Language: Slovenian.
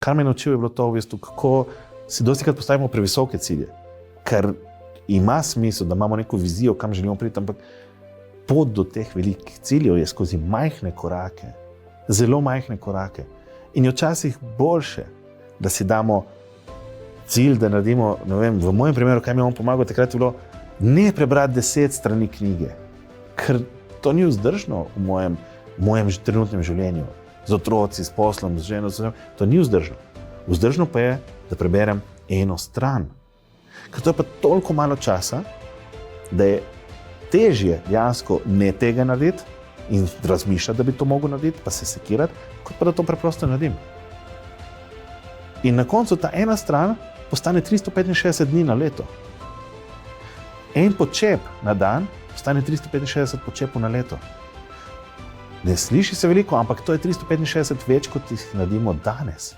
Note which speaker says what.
Speaker 1: Kar me je naučil, je bilo to, v bistvu, kako si dostikrat postavimo previsoke cilje, ker ima smisel, da imamo neko vizijo, kam želimo priti, ampak pot do teh velikih ciljev je skozi majhne korake, zelo majhne korake. In je včasih boljše, da si damo cilj, da naredimo, ne vem, v mojem primeru, kaj mi je pomagal, takrat je bilo ne prebrati 10 strani knjige, ker to ni vzdržno v mojem trenutnem življenju, z otroci, s poslom, z ženo, to ni vzdržno. Vzdržno pa je, da preberem eno stran. Ker to je pa toliko malo časa, da je težje dejansko ne tega narediti in razmišljati, da bi to mogel narediti, pa se sekirati, kot pa da to preprosto naredim. In na koncu ta ena stran postane 365 dni na leto. En počep na dan postane 365 počepov na leto. Ne sliši se veliko, ampak to je 365 več, kot jih naredimo danes.